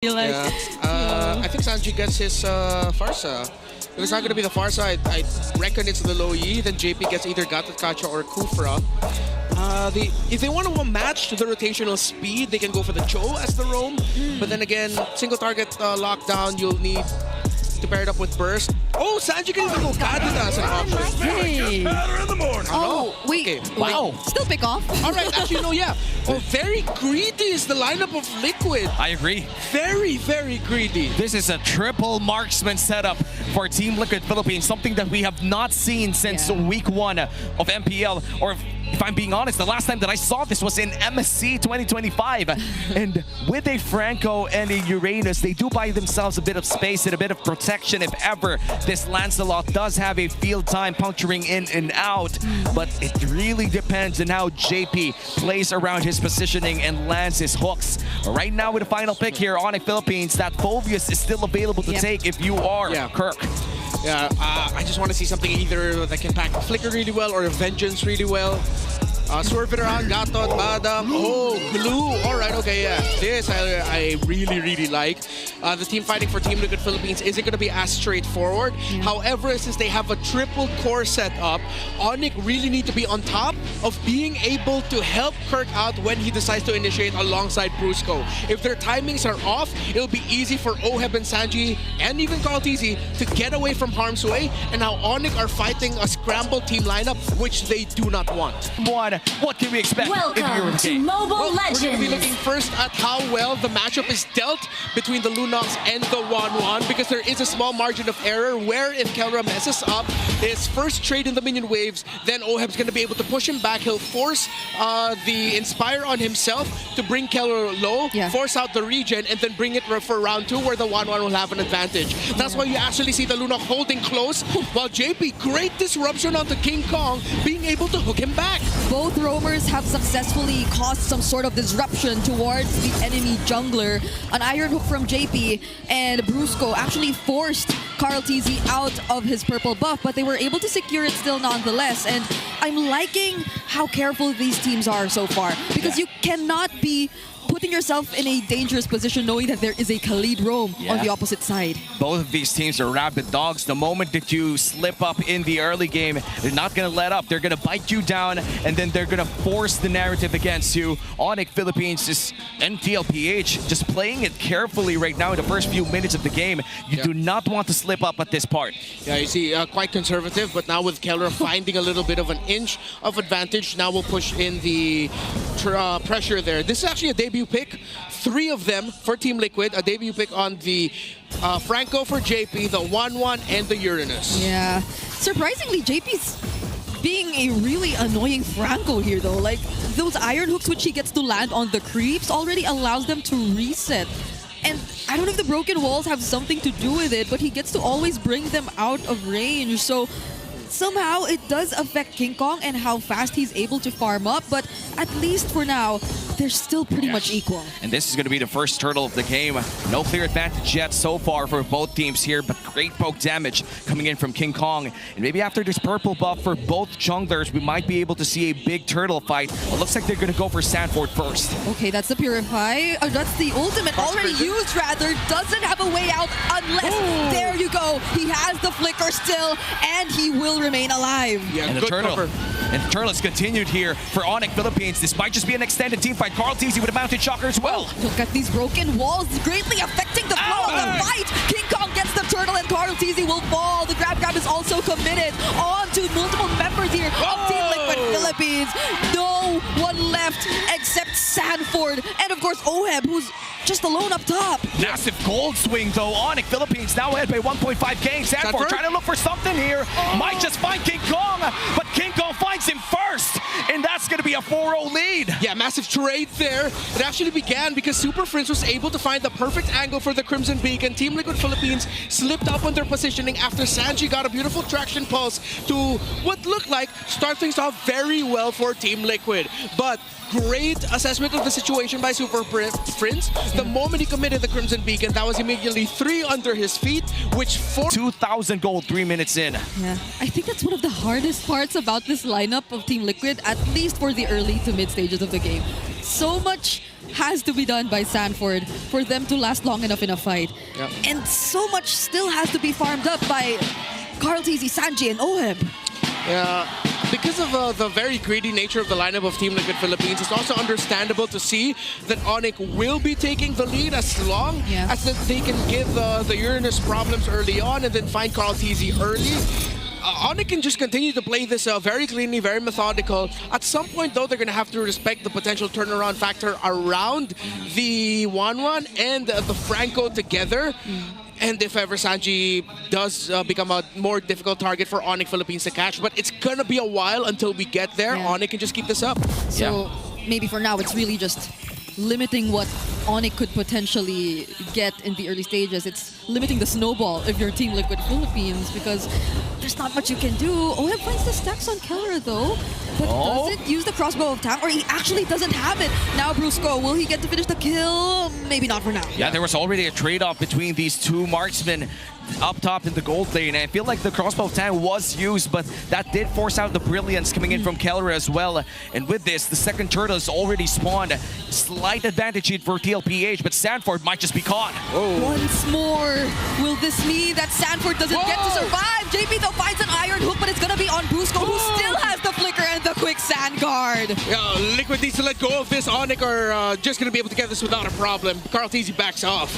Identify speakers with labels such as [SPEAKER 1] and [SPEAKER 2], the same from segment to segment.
[SPEAKER 1] Like,
[SPEAKER 2] I think Sanji gets his Farsa. If it's not going to be the Farsa, I reckon it's the Low Yi. Then JP gets either Gatotkacha or Kufra. If they want to match the rotational speed, they can go for the Cho as the roam. But then again, single target lockdown, you'll need to pair it up with Burst. Oh, Sanji can even go Kadita as an option.
[SPEAKER 1] hey.
[SPEAKER 3] Oh, wait.
[SPEAKER 2] Okay.
[SPEAKER 1] Wow.
[SPEAKER 3] Still pick off.
[SPEAKER 2] All right, actually, no, yeah. Oh, very greedy is the lineup of Liquid.
[SPEAKER 4] I agree.
[SPEAKER 2] Very, very greedy.
[SPEAKER 4] This is a triple marksman setup for Team Liquid Philippines, something that we have not seen since week 1 of MPL. Or if I'm being honest, the last time that I saw this was in MSC 2025. And with a Franco and a Uranus, they do buy themselves a bit of space and a bit of protection if ever this Lancelot does have a field time puncturing in and out. But it really depends on how JP plays around his positioning and lands his hooks. Right now with the final pick here, Onyx Philippines, that Phoveus is still available to take if you are Kirk.
[SPEAKER 2] Yeah, I just want to see something either that can pack Flicker really well or Vengeance really well. Swerve it around, Gatot, Madam. Oh, Glue. All right, okay, yeah. This I really, really like. The team fighting for Team Liquid Philippines isn't going to be as straightforward. However, since they have a triple core setup, Onyx really need to be on top of being able to help Kirk out when he decides to initiate alongside Brusco. If their timings are off, it'll be easy for Oheb and Sanji and even Carlteasy to get away from harm's way. And now Onyx are fighting a scrambled team lineup, which they do not want.
[SPEAKER 4] What can we expect in the Euro
[SPEAKER 5] Welcome to
[SPEAKER 4] game?
[SPEAKER 5] Mobile Legends.
[SPEAKER 2] We're going to be looking first at how well the matchup is dealt between the Lunox and the Wanwan, because there is a small margin of error where if Kelra messes up his first trade in the minion waves, then Oheb's going to be able to push him back. He'll force the Inspire on himself to bring Kelra low, force out the regen, and then bring it for round 2 where the Wanwan will have an advantage. That's why you actually see the Lunox holding close, while JP, great disruption onto King Kong, being able to hook him back.
[SPEAKER 3] Both roamers have successfully caused some sort of disruption towards the enemy jungler. An Iron Hook from JP and Brusco actually forced Carlteasy out of his purple buff, but they were able to secure it still nonetheless. And I'm liking how careful these teams are so far, because you cannot be putting yourself in a dangerous position knowing that there is a Khalid roam on the opposite side.
[SPEAKER 4] Both of these teams are rabid dogs. The moment that you slip up in the early game, they're not going to let up. They're going to bite you down, and then they're going to force the narrative against you. Onyx Philippines is NTLPH just playing it carefully right now in the first few minutes of the game. You do not want to slip up at this part.
[SPEAKER 2] Yeah, you see, quite conservative, but now with Kelra finding a little bit of an inch of advantage, now we'll push in the pressure there. This is actually a debut pick, 3 of them for Team Liquid, a debut pick on the Franco for JP, the Wanwan, and the Uranus.
[SPEAKER 3] Yeah, surprisingly, JP's being a really annoying Franco here though. Like, those Iron Hooks which he gets to land on the creeps already allows them to reset. And I don't know if the broken walls have something to do with it, but he gets to always bring them out of range. So somehow it does affect King Kong and how fast he's able to farm up, but at least for now, they're still pretty much equal.
[SPEAKER 4] And this is going to be the first turtle of the game. No clear advantage yet so far for both teams here, but great poke damage coming in from King Kong. And maybe after this purple buff for both junglers, we might be able to see a big turtle fight. It looks like they're going to go for Sanford first.
[SPEAKER 3] Okay, that's the Purify. That's the ultimate already used, rather. Doesn't have a way out unless, there you go. He has the flicker still, and he will remain alive.
[SPEAKER 2] Yeah,
[SPEAKER 4] And the turtle is continued here for Onyx Philippines. This might just be an extended team fight. Carlteasy with a mounted shocker as well.
[SPEAKER 3] Look at these broken walls, greatly affecting the flow of the fight. King Kong gets the turtle and Carlteasy will fall. The grab is also committed on to multiple members here of Team Liquid Philippines. No one left except Sanford and of course Oheb, who's just alone up top.
[SPEAKER 4] Massive gold swing though. Onyx Philippines now ahead by 1.5k. Sanford trying to look for something here. Might just find King Kong, but King Kong finds him first. And that's going to be a 4-0 lead.
[SPEAKER 2] Yeah, massive trade there. It actually began because Super Prince was able to find the perfect angle for the Crimson Beacon. Team Liquid Philippines slipped up on their positioning after Sanji got a beautiful traction pulse to what looked like start things off very well for Team Liquid. But great assessment of the situation by Super Prince. The moment he committed the Crimson Beacon, that was immediately 3 under his feet, which
[SPEAKER 4] 2,000 gold 3 minutes in.
[SPEAKER 3] Yeah, I think that's one of the hardest parts about this lineup of Team Liquid, at least for the early to mid stages of the game. So much has to be done by Sanford for them to last long enough in a fight.
[SPEAKER 2] Yep.
[SPEAKER 3] And so much still has to be farmed up by Carl TZ, Sanji, and Oheb.
[SPEAKER 2] Yeah, because of the very greedy nature of the lineup of Team Liquid Philippines, it's also understandable to see that Onyx will be taking the lead as long as that they can give the Uranus problems early on and then find Carl TZ early. Onyx can just continue to play this very cleanly, very methodical. At some point, though, they're going to have to respect the potential turnaround factor around the Wanwan and the Franco together. And if ever Sanji does become a more difficult target for Onyx Philippines to catch, but it's gonna be a while until we get there. Onyx can just keep this up.
[SPEAKER 3] So maybe for now, it's really just limiting what Onyx could potentially get in the early stages. It's limiting the snowball if you're Team Liquid Philippines because there's not much you can do. Oheb finds the stacks on Keller though, but doesn't use the crossbow of time, or he actually doesn't have it. Now Brusco, will he get to finish the kill? Maybe not for now.
[SPEAKER 4] Yeah, there was already a trade-off between these two marksmen up top in the gold lane. And I feel like the crossbow of time was used, but that did force out the brilliance coming in from Keller as well. And with this, the second turtle is already spawned. Slight advantage here for TLPH, but Sanford might just be caught.
[SPEAKER 3] Once more, will this mean that Sanford doesn't get to survive? JP though finds an iron hook, but it's gonna be on Brusco, who still has the flicker and the quick sand guard.
[SPEAKER 2] Yeah, Liquid needs to let go of this. Onyx are just gonna be able to get this without a problem. Carl TZ backs off.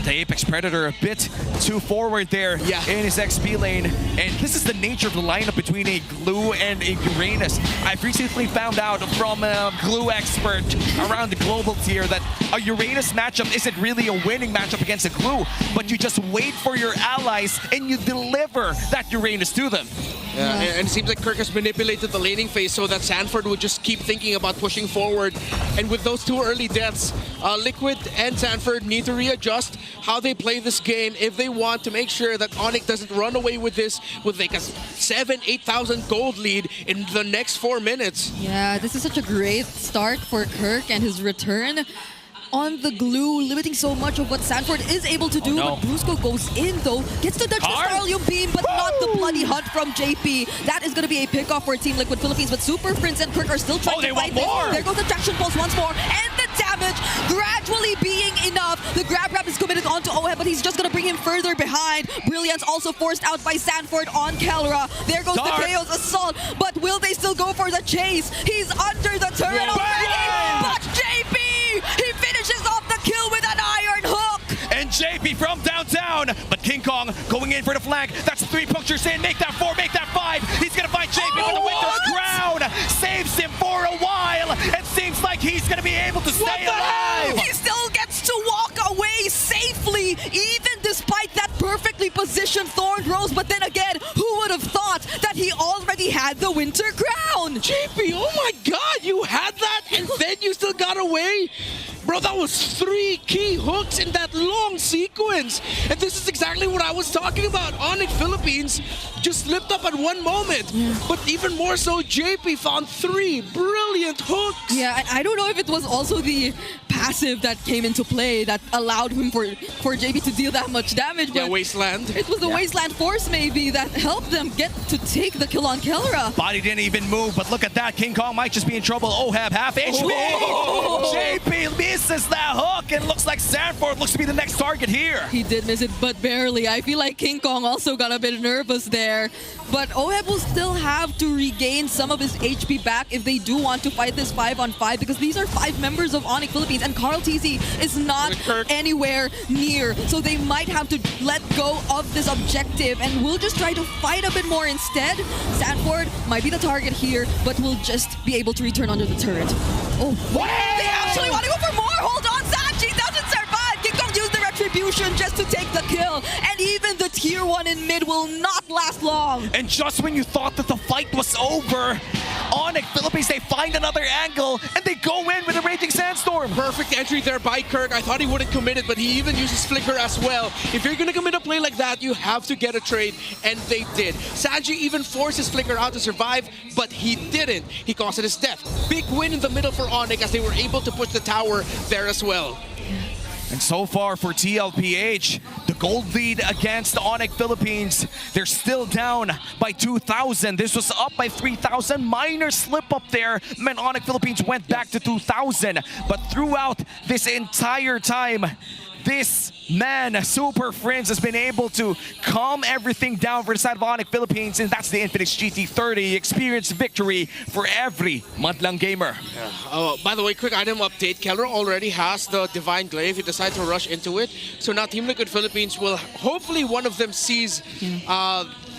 [SPEAKER 4] The Apex Predator a bit too forward there in his XP lane. And this is the nature of the lineup between a Glue and a Uranus. I've recently found out from a Glue expert around the global tier that a Uranus matchup isn't really a winning matchup against a Glue, but you just wait for your allies and you deliver that Uranus to them.
[SPEAKER 2] Yeah, and it seems like Kirk has manipulated the laning phase so that Sanford would just keep thinking about pushing forward. And with those two early deaths, Liquid and Sanford need to readjust how they play this game if they want to make sure that Onyx doesn't run away with this with like a 7,000-8,000 gold lead in the next 4 minutes.
[SPEAKER 3] Yeah, this is such a great start for Kirk and his return on the Glue, limiting so much of what Sanford is able to do. But Brusco goes in though, gets to dodge the Starlium Beam, but not the bloody hunt from JP. That is going to be a pickoff for Team Liquid Philippines, but Super Prince and Kirk are still trying to fight this. There goes the Traction Pulse once more, and the damage gradually being enough. The grab wrap is committed onto Oheb, but he's just going to bring him further behind. Brilliance also forced out by Sanford on Kelra. There goes the Chaos Assault, but will they still go for the chase? He's under the turret already, but JP, he finishes off the kill with an iron hook.
[SPEAKER 4] And JP from downtown, but King Kong going in for the flank. That's 3 punctures in, make that 4, make that 5. He's gonna find JP with the Winter's Crown. Saves him for a while. It seems like he's gonna be able to stay alive.
[SPEAKER 3] He still gets to walk away safely, even despite that perfectly positioned Thorned Rose. But then again, who would have thought that he already had the Winter Crown?
[SPEAKER 2] JP, oh my god, you had that and then you still got away? Bro, that was 3 key hooks in that long sequence. And this is exactly what I was talking about. Onyx Philippines just slipped up at one moment. But even more so, JP found 3 brilliant hooks.
[SPEAKER 3] Yeah, I don't know if it was also the passive that came into play that allowed him for JP to deal that much damage.
[SPEAKER 2] Yeah,
[SPEAKER 3] but
[SPEAKER 2] Wasteland.
[SPEAKER 3] it was the Wasteland Force maybe that helped them get to take the kill on Kelra.
[SPEAKER 4] Body didn't even move, but look at that. King Kong might just be in trouble. Oheb, half HP. JP misses that hook, and looks like Sanford looks to be the next target here.
[SPEAKER 3] He did miss it, but barely. I feel like King Kong also got a bit nervous there. But Oheb will still have to regain some of his HP back if they do want to fight this 5-on-5, because these are 5 members of Onyx Philippines, and Carl TZ is not anywhere near. So they might have to let go of this objective, and we'll just try to fight a bit more instead. Sanford might be the target here, but will just be able to return under the turret. Oh, they actually want to go for more! Hold on, Sanji doesn't survive! King Kong used the Retribution just to take the kill, and even the tier 1 in mid will not last long.
[SPEAKER 4] And just when you thought that the fight was over, Onyx Philippines, they find another angle, and they go in with a Raging Sandstorm.
[SPEAKER 2] Perfect entry there by Kirk. I thought he wouldn't commit it, but he even uses Flicker as well. If you're gonna commit a play like that, you have to get a trade, and they did. Sanji even forced his Flicker out to survive, but he didn't. He caused his death. Big win in the middle for Onyx as they were able to push the tower there as well.
[SPEAKER 4] And so far for TLPH, the gold lead against Onyx Philippines. They're still down by 2,000. This was up by 3,000. Minor slip up there meant Onyx Philippines went back to 2,000. But throughout this entire time, this man, Super Friends, has been able to calm everything down for the side of Onyx Philippines, and that's the Infinix GT30 experience victory for every Madlang gamer.
[SPEAKER 2] By the way, quick item update. Kelra already has the Divine Glaive. He decided to rush into it. So now Team Liquid Philippines will, hopefully one of them sees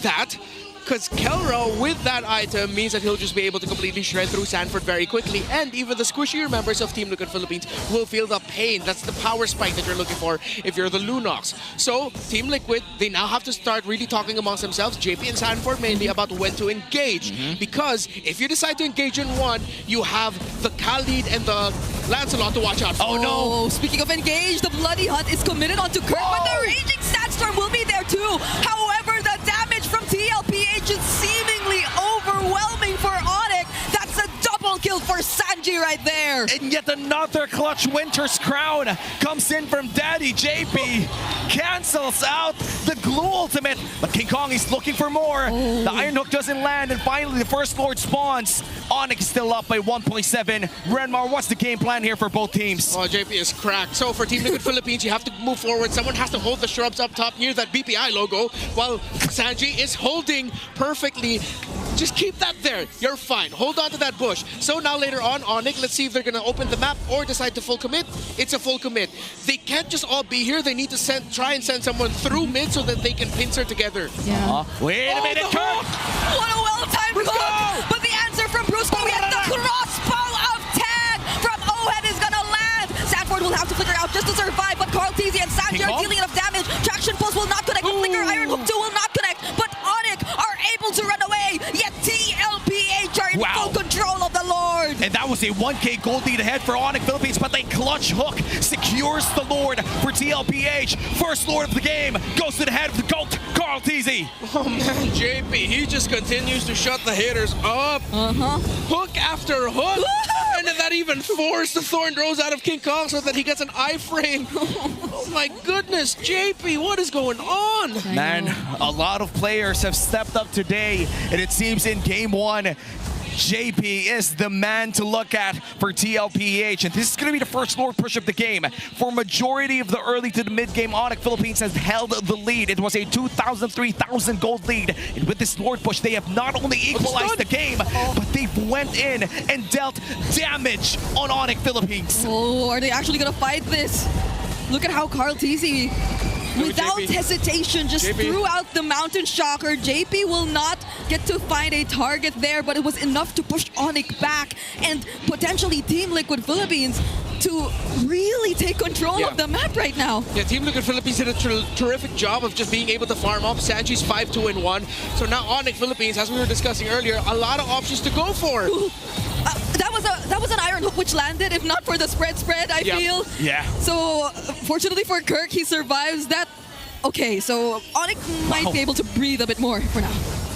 [SPEAKER 2] that. Because Kelra, with that item, means that he'll just be able to completely shred through Sanford very quickly. And even the squishier members of Team Liquid Philippines will feel the pain. That's the power spike that you're looking for if you're the Lunox. So, Team Liquid, they now have to start really talking amongst themselves, JP and Sanford mainly, about when to engage. Because if you decide to engage in one, you have the Khalid and the Lancelot to watch out for.
[SPEAKER 4] Oh no!
[SPEAKER 3] Speaking of engage, the Bloody Hunt is committed onto Kirk, but the Raging Sandstorm will be there too. However, the damage from TLPH is seemingly overwhelming for Onyx. That's a double kill for Sanji right there.
[SPEAKER 4] And yet another clutch Winter's Crown comes in from Daddy JP. Cancels out the glue ultimate, but King Kong is looking for more. The Iron Hook doesn't land, and finally the First Lord spawns. Onyx still up by 1.7. Renmar, what's the game plan here for both teams?
[SPEAKER 2] Oh, JP is cracked. So for Team Liquid Philippines, you have to move forward. Someone has to hold the shrubs up top near that BPI logo, while Sanji is holding perfectly. Just keep that there. You're fine. Hold on to that bush. So now later on, Onyx, let's see if they're going to open the map or decide to full commit. It's a full commit. They can't just all be here. They need to try and send someone through mid so that they can pincer together.
[SPEAKER 3] Yeah.
[SPEAKER 4] Wait a minute, Kirk!
[SPEAKER 3] What a well-timed hook! But the answer from Brusco, we have the crossbow of tag from Ohead is gonna land. Sanford will have to flicker out just to survive, but Carl Tizzy and Sanji are dealing enough damage. Traction Pulse will not connect. The Flicker Iron Hook 2 will not connect, but Onyx are able to run away. Yet TLPH are in full control of the Lord.
[SPEAKER 4] And that was a 1K gold lead ahead for Onyx Philippines, but they clutch hook secures the Lord for TLPH. First Lord of the game goes to the head of the GOAT, Carl Tizzy.
[SPEAKER 2] Oh man, JP, he just continues to shut the haters up. Hook after hook. And then that even forced the Thorn Rose out of King Kong so that he gets an iframe. Oh my goodness, JP, what is going on?
[SPEAKER 4] Man, a lot of players have stepped up today, and it seems in game one, JP is the man to look at for TLPH, and this is going to be the first Lord push of the game. For majority of the early to the mid game, Onyx Philippines has held the lead. It was a 2,000, 3,000 gold lead, and with this Lord push, they have not only equalized the game, but they've went in and dealt damage on Onyx Philippines.
[SPEAKER 3] Oh, are they actually going to fight this? Look at how Carl Tizzy, without hesitation, just threw out the Mountain Shocker. JP will not get to find a target there, but it was enough to push Onyx back and potentially Team Liquid Philippines to really take control of the map right now.
[SPEAKER 2] Yeah, Team Liquid Philippines did a terrific job of just being able to farm up. Sanji's 5-2-1. So now Onyx Philippines, as we were discussing earlier, a lot of options to go for.
[SPEAKER 3] That was an Iron Hook which landed, if not for the spread, I feel.
[SPEAKER 4] Yeah.
[SPEAKER 3] So, fortunately for Kirk, he survives that. Okay, so Onyx might be able to breathe a bit more for now.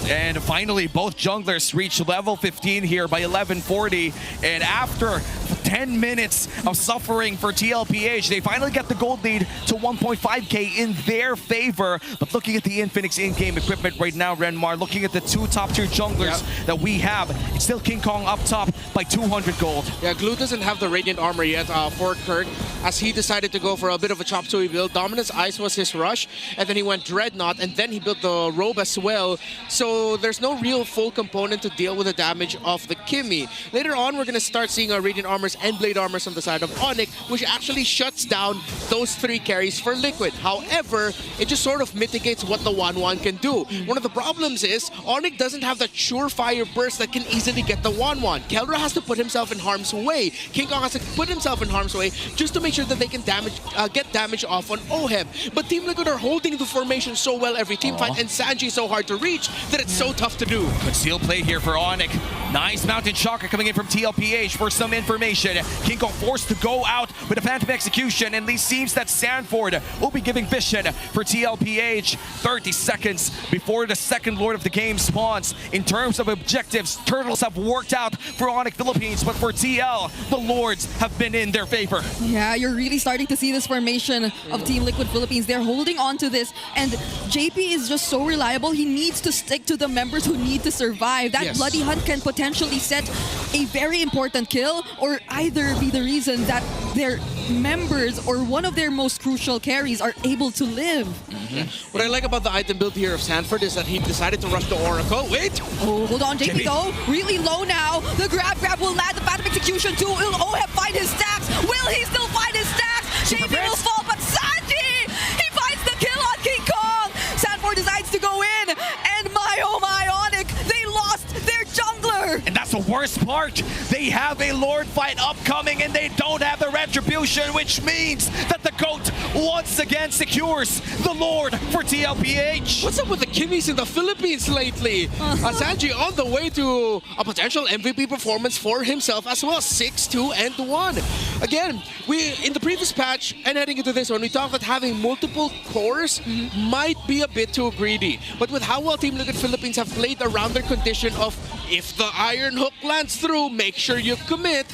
[SPEAKER 4] And finally, both junglers reach level 15 here by 11:40. And after 10 minutes of suffering for TLPH, they finally get the gold lead to 1.5k in their favor. But looking at the Infinix in-game equipment right now, Renmar, looking at the two top-tier junglers that we have, it's still King Kong up top by 200 gold.
[SPEAKER 2] Yeah, Glue doesn't have the Radiant Armor yet for Kirk, as he decided to go for a bit of a chop suey build. Dominance Ice was his rush, and then he went Dreadnought, and then he built the robe as well. So there's no real full component to deal with the damage of the Kimmy. Later on, we're going to start seeing our Radiant Armors and Blade Armors on the side of Onyx, which actually shuts down those three carries for Liquid. However, it just sort of mitigates what the 1-1 can do. One of the problems is Onyx doesn't have that surefire burst that can easily get the 1-1. Kelra has to put himself in harm's way. King Kong has to put himself in harm's way just to make sure that they can get damage off on Ohem. But Team Liquid are holding the formation so well every team fight, and Sanji so hard to reach that it's so tough to do.
[SPEAKER 4] Good seal play here for Onyx. Nice Mountain Shocker coming in from TLPH for some information. retribution. King Kong forced to go out with a Phantom Execution, and it seems that Sanford will be giving vision for TLPH 30 seconds before the second Lord of the Game spawns. In terms of objectives, Turtles have worked out for Onyx Philippines, but for TL, the Lords have been in their favor.
[SPEAKER 3] Yeah, you're really starting to see this formation of Team Liquid Philippines. They're holding on to this, and JP is just so reliable. He needs to stick to the members who need to survive. That
[SPEAKER 2] Yes.
[SPEAKER 3] Bloody Hunt can potentially set a very important kill, or either be the reason that their members or one of their most crucial carries are able to live.
[SPEAKER 2] What I like about the item build here of Sanford is that he decided to rush the Oracle. Wait!
[SPEAKER 3] Oh, hold on, JP
[SPEAKER 4] JP.
[SPEAKER 3] though. Really low now. The grab will land. The Phantom Execution too. Will Oheb find his stacks? Will he still find his stacks? JP will
[SPEAKER 4] Prince.
[SPEAKER 3] fall, but Sanji! He finds the kill on King Kong! Sanford decides to go in, and my oh my, Onyx, they lost their jungler!
[SPEAKER 4] And that's the worst part. They have a Lord fight upcoming and they don't have the retribution, which means that the GOAT once again secures the Lord for TLPH.
[SPEAKER 2] What's up with the Kimmies in the Philippines lately? Sanji on the way to a potential MVP performance for himself as well. 6-2-1. Again, we in the previous patch and heading into this one, we talked that having multiple cores might be a bit too greedy. But with how well Team Liquid Philippines have played around their condition of if the Iron Hook lands through, make sure you commit,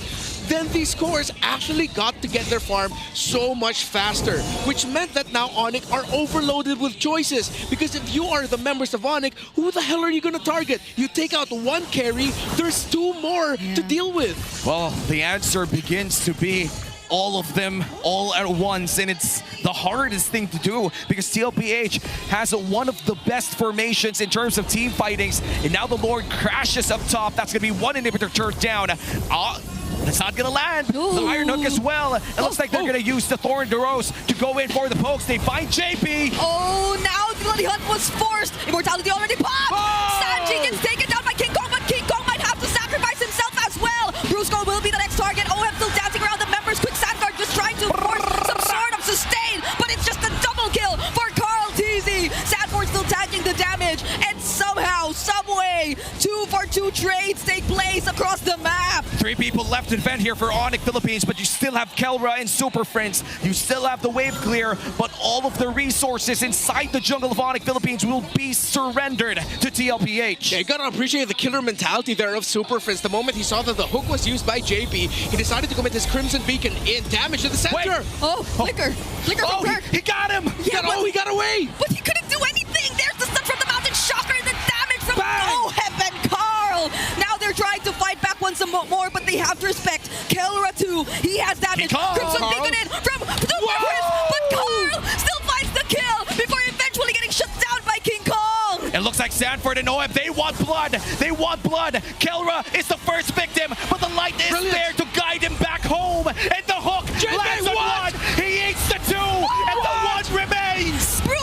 [SPEAKER 2] then these cores actually got to get their farm so much faster, which meant that now Onyx are overloaded with choices. Because if you are the members of Onyx, who the hell are you going to target? You take out one carry, there's two more to deal with.
[SPEAKER 4] Well, the answer begins to be all of them all at once, and it's the hardest thing to do because TLPH has one of the best formations in terms of team fightings, and now the Lord crashes up top. That's gonna be one inhibitor turned down. That's not gonna land. The
[SPEAKER 3] Ooh.
[SPEAKER 4] Iron Hook as well. It looks like they're gonna use the Thorn Rose to go in for the pokes. They find JP.
[SPEAKER 3] Oh, now the Bloody Hunt was forced! Immortality already popped!
[SPEAKER 4] Oh!
[SPEAKER 3] Sanji gets taken down by King Kong, but King Kong might have to sacrifice himself as well! Brusco will be the next target. Oheb still dancing around the members. Quick Sandguard just trying to force some sort of sustain, but it's just a double kill for Carl TZ. Sanford still tanking the damage, and somehow, someway, 2-for-2 trades take place across the map.
[SPEAKER 4] 3 people left to defend here for Onyx Philippines, but you still have Kelra and Super Friends. You still have the wave clear, but all of the resources inside the jungle of Onyx Philippines will be surrendered to TLPH.
[SPEAKER 2] Yeah, you gotta appreciate the killer mentality there of Super Friends. The moment he saw that the hook was used by JP, he decided to commit his Crimson Beacon in damage to the center.
[SPEAKER 4] Wait.
[SPEAKER 3] Oh, Flicker from
[SPEAKER 4] Oh,
[SPEAKER 3] Kirk.
[SPEAKER 4] he got him!
[SPEAKER 2] He got away!
[SPEAKER 3] But he couldn't do anything! There's the stun from the Mountain Shocker and the damage from
[SPEAKER 4] Bang!
[SPEAKER 3] Oheb and Carl! Now they're trying to fight back once more, but they have to respect Kelra too. He has damage.
[SPEAKER 4] Carl!
[SPEAKER 3] Crimson Beacon in from the Memphis, but Carl still finds the kill before eventually getting shut down by King Kong!
[SPEAKER 4] It looks like Sanford and Oheb, they want blood. They want blood. Kelra is the first victim, but the light is
[SPEAKER 2] Brilliant.
[SPEAKER 4] there to guide him back home. And the hook
[SPEAKER 2] JP,
[SPEAKER 4] lands on
[SPEAKER 2] what?
[SPEAKER 4] blood. He eats the 2, and the 1 remains.
[SPEAKER 3] Bruce